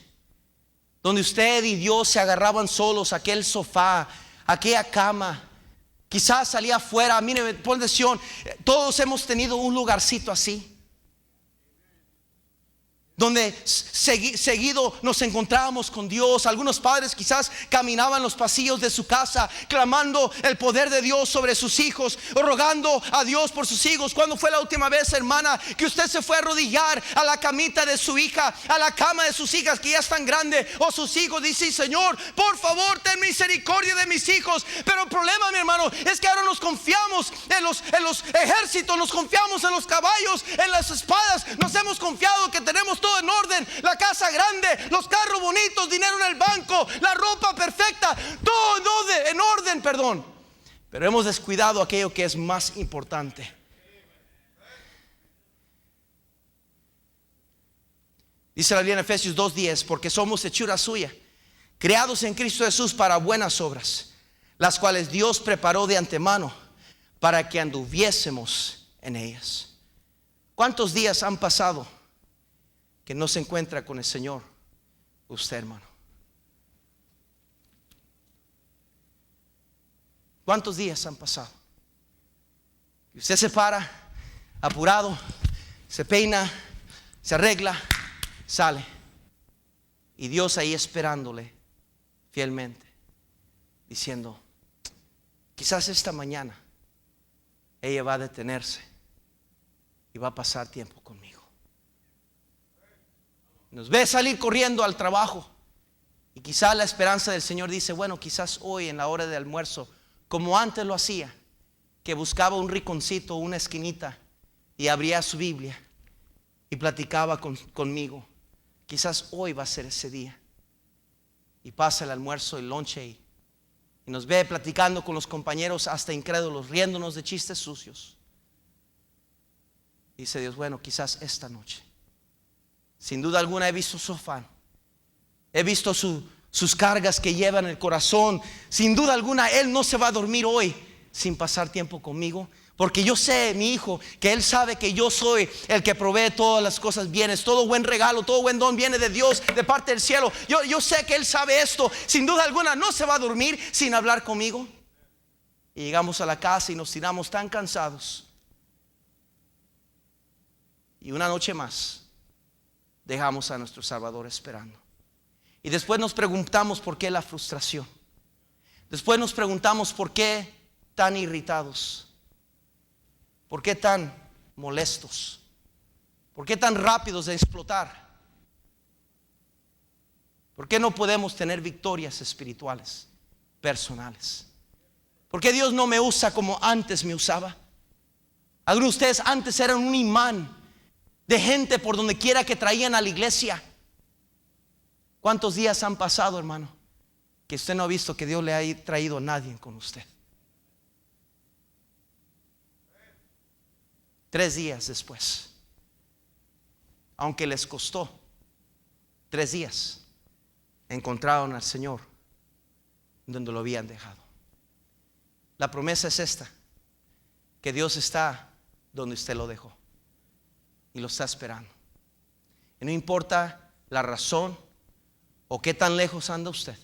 donde usted y Dios se agarraban solos, aquel sofá, aquella cama? Quizás salía afuera. Mire, pon atención, todos hemos tenido un lugarcito así, donde seguido nos encontrábamos con Dios. Algunos padres quizás caminaban los pasillos de su casa clamando el poder de Dios sobre sus hijos, o rogando a Dios por sus hijos. ¿Cuándo fue la última vez, hermana, que usted se fue a arrodillar a la camita de su hija, a la cama de sus hijas que ya están grandes, o sus hijos? Dice: Señor, por favor, ten misericordia de mis hijos. Pero el problema, mi hermano, es que ahora nos confiamos en los ejércitos, nos confiamos en los caballos, en las espadas. Nos hemos confiado que tenemos todo en orden, la casa grande, los carros bonitos, dinero en el banco, la ropa perfecta, todo en orden, perdón. Pero hemos descuidado aquello que es más importante. Dice la Biblia en Efesios 2:10: porque somos hechura suya, creados en Cristo Jesús para buenas obras, las cuales Dios preparó de antemano para que anduviésemos en ellas. ¿Cuántos días han pasado que no se encuentra con el Señor usted, hermano? ¿Cuántos días han pasado? Y usted se para apurado, se peina, se arregla, sale, y Dios ahí esperándole fielmente, diciendo: quizás esta mañana ella va a detenerse y va a pasar tiempo conmigo. Nos ve salir corriendo al trabajo, y quizás la esperanza del Señor dice: bueno, quizás hoy en la hora de almuerzo, como antes lo hacía, que buscaba un rinconcito, una esquinita, y abría su Biblia y platicaba conmigo, quizás hoy va a ser ese día. Y pasa el almuerzo, el lonche, y nos ve platicando con los compañeros hasta incrédulos, riéndonos de chistes sucios. Dice Dios: bueno, quizás esta noche. Sin duda alguna he visto su afán, he visto sus cargas que lleva en el corazón. Sin duda alguna Él no se va a dormir hoy sin pasar tiempo conmigo, porque yo sé, mi hijo, que Él sabe que yo soy el que provee todas las cosas bienes. Todo buen regalo, todo buen don viene de Dios, de parte del cielo. Yo sé que Él sabe esto. Sin duda alguna no se va a dormir sin hablar conmigo. Y llegamos a la casa y nos tiramos tan cansados, y una noche más dejamos a nuestro Salvador esperando. Y después nos preguntamos por qué la frustración. Después nos preguntamos por qué tan irritados. ¿Por qué tan molestos? ¿Por qué tan rápidos de explotar? ¿Por qué no podemos tener victorias espirituales, personales? ¿Por qué Dios no me usa como antes me usaba? Algunos de ustedes antes eran un imán de gente por donde quiera que traían a la iglesia. ¿Cuántos días han pasado, hermano, que usted no ha visto que Dios le ha traído a nadie con usted? 3 días después, aunque les costó 3 días, encontraron al Señor donde lo habían dejado. La promesa es esta: que Dios está donde usted lo dejó y lo está esperando. Y no importa la razón o qué tan lejos anda usted,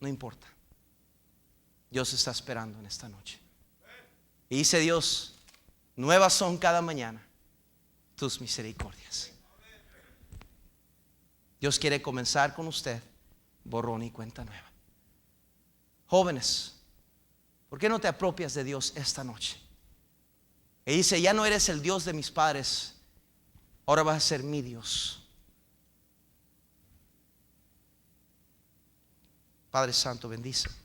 no importa. Dios está esperando en esta noche. Y dice Dios: nuevas son cada mañana tus misericordias. Dios quiere comenzar con usted borrón y cuenta nueva. Jóvenes, ¿por qué no te apropias de Dios esta noche? Y dice: ya no eres el Dios de mis padres, ahora vas a ser mi Dios. Padre Santo, bendice